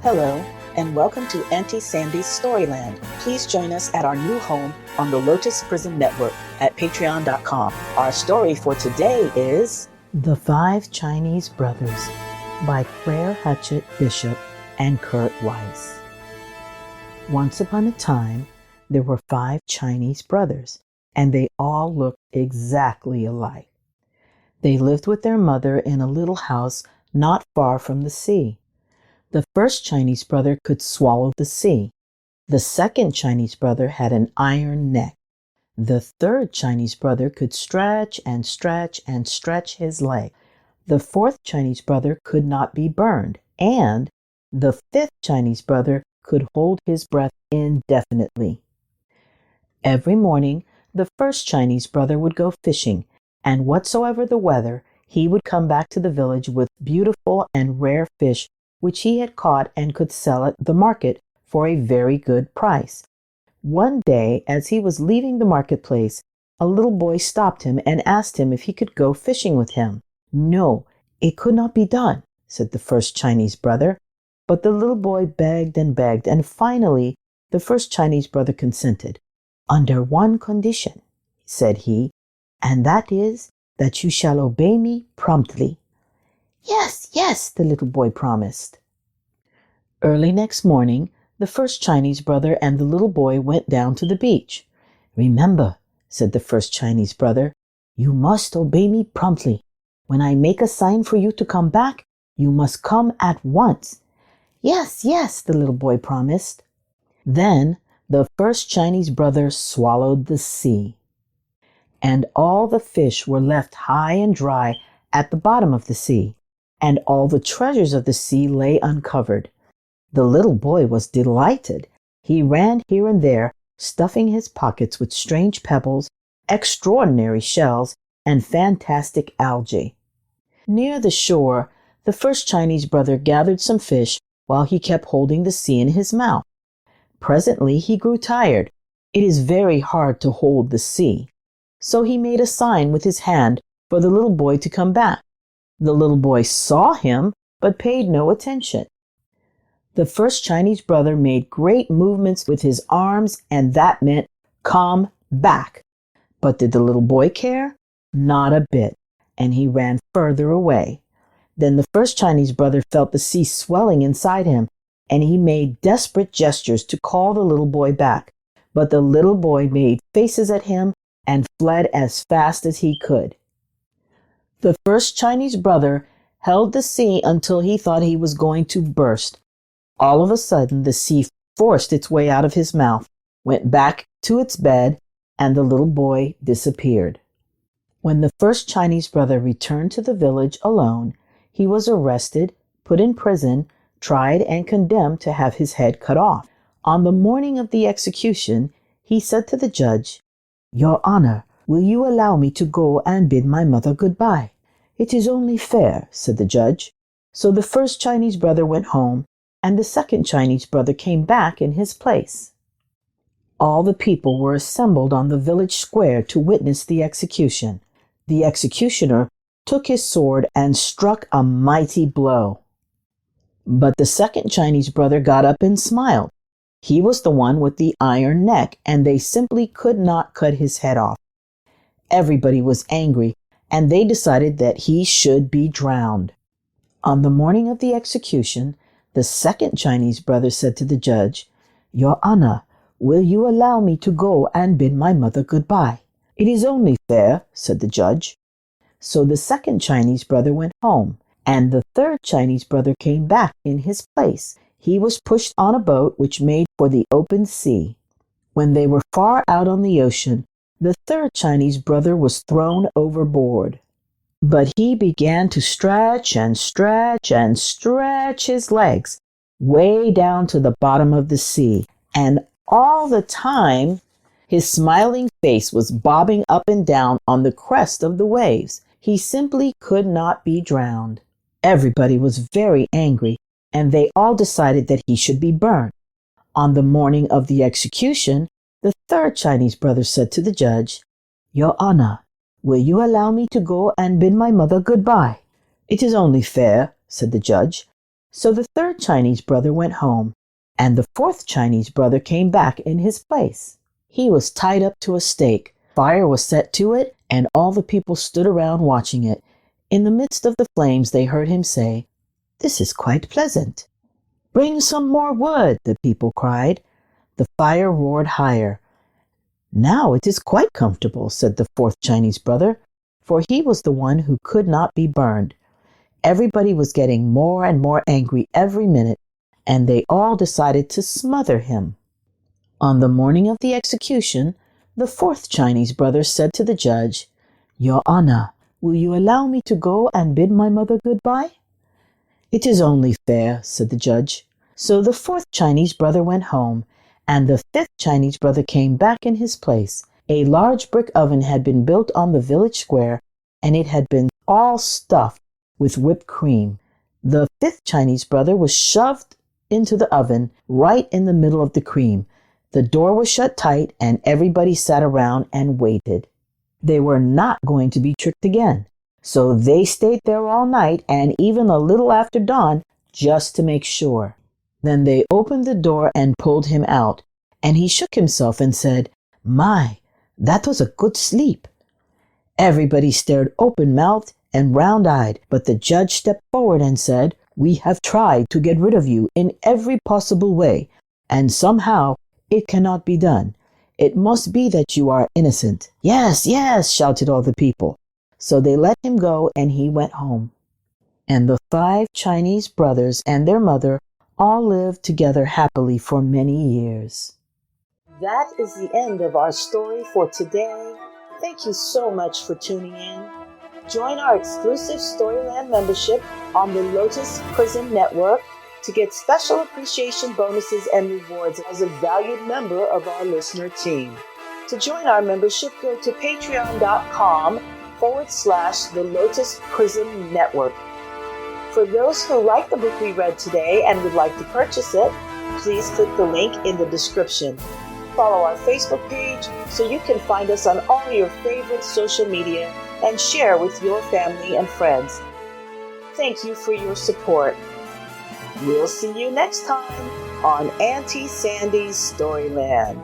Hello, and welcome to Auntie Sandy's Storyland. Please join us at our new home on the Lotus Prison Network at patreon.com. Our story for today is The Five Chinese Brothers by Claire Hutchett Bishop and Kurt Weiss. Once upon a time, there were 5 Chinese brothers, and they all looked exactly alike. They lived with their mother in a little house not far from the sea. The first Chinese brother could swallow the sea. The second Chinese brother had an iron neck. The third Chinese brother could stretch and stretch and stretch his leg. The fourth Chinese brother could not be burned. And the fifth Chinese brother could hold his breath indefinitely. Every morning, the first Chinese brother would go fishing, and whatsoever the weather, he would come back to the village with beautiful and rare fish which he had caught and could sell at the market for a very good price. One day, as he was leaving the marketplace, a little boy stopped him and asked him if he could go fishing with him. No, it could not be done, said the first Chinese brother. But the little boy begged, and finally the first Chinese brother consented. Under one condition, said he, and that is that you shall obey me promptly. Yes, yes, the little boy promised. Early next morning, the first Chinese brother and the little boy went down to the beach. Remember, said the first Chinese brother, you must obey me promptly. When I make a sign for you to come back, you must come at once. Yes, yes, the little boy promised. Then the first Chinese brother swallowed the sea, and all the fish were left high and dry at the bottom of the sea, and all the treasures of the sea lay uncovered. The little boy was delighted. He ran here and there, stuffing his pockets with strange pebbles, extraordinary shells, and fantastic algae. Near the shore, the first Chinese brother gathered some fish while he kept holding the sea in his mouth. Presently he grew tired. It is very hard to hold the sea. So he made a sign with his hand for the little boy to come back. The little boy saw him, but paid no attention. The first Chinese brother made great movements with his arms, and that meant, come back. But did the little boy care? Not a bit, and he ran further away. Then the first Chinese brother felt the sea swelling inside him, and he made desperate gestures to call the little boy back. But the little boy made faces at him and fled as fast as he could. The first Chinese brother held the sea until he thought he was going to burst. All of a sudden, the sea forced its way out of his mouth, went back to its bed, and the little boy disappeared. When the first Chinese brother returned to the village alone, he was arrested, put in prison, tried, and condemned to have his head cut off. On the morning of the execution, he said to the judge, Your Honor, will you allow me to go and bid my mother goodbye? It is only fair, said the judge. So the first Chinese brother went home, and the second Chinese brother came back in his place. All the people were assembled on the village square to witness the execution. The executioner took his sword and struck a mighty blow. But the second Chinese brother got up and smiled. He was the one with the iron neck, and they simply could not cut his head off. Everybody was angry, and they decided that he should be drowned. On the morning of the execution, the second Chinese brother said to the judge, Your Honor, will you allow me to go and bid my mother goodbye? It is only fair, said the judge. So the second Chinese brother went home, and the third Chinese brother came back in his place. He was pushed on a boat which made for the open sea. When they were far out on the ocean, the third Chinese brother was thrown overboard. But he began to stretch and stretch and stretch his legs way down to the bottom of the sea. And all the time, his smiling face was bobbing up and down on the crest of the waves. He simply could not be drowned. Everybody was very angry, and they all decided that he should be burned. On the morning of the execution, the third Chinese brother said to the judge, Your Honor, will you allow me to go and bid my mother goodbye? It is only fair, said the judge. So the third Chinese brother went home, and the fourth Chinese brother came back in his place. He was tied up to a stake. Fire was set to it, and all the people stood around watching it. In the midst of the flames, they heard him say, "This is quite pleasant." "Bring some more wood," the people cried. The fire roared higher. "Now it is quite comfortable," said the fourth Chinese brother, for he was the one who could not be burned. Everybody was getting more and more angry every minute, and they all decided to smother him. On the morning of the execution, the fourth Chinese brother said to the judge, "Your Honor, will you allow me to go and bid my mother goodbye?" "It is only fair," said the judge. So the fourth Chinese brother went home, and the fifth Chinese brother came back in his place. A large brick oven had been built on the village square, and it had been all stuffed with whipped cream. The fifth Chinese brother was shoved into the oven right in the middle of the cream. The door was shut tight, and everybody sat around and waited. They were not going to be tricked again, so they stayed there all night and even a little after dawn just to make sure. Then they opened the door and pulled him out, and he shook himself and said, "My, that was a good sleep." Everybody stared open-mouthed and round-eyed, but the judge stepped forward and said, "We have tried to get rid of you in every possible way, and somehow it cannot be done. It must be that you are innocent." "Yes, yes," shouted all the people. So they let him go, and he went home. And the 5 Chinese brothers and their mother all lived together happily for many years. That is the end of our story for today. Thank you so much for tuning in. Join our exclusive Storyland membership on the Lotus Prism Network to get special appreciation bonuses and rewards as a valued member of our listener team. To join our membership, go to patreon.com/the Lotus Prism Network. For those who like the book we read today and would like to purchase it, please click the link in the description. Follow our Facebook page so you can find us on all your favorite social media and share with your family and friends. Thank you for your support. We'll see you next time on Auntie Sandy's Storyland.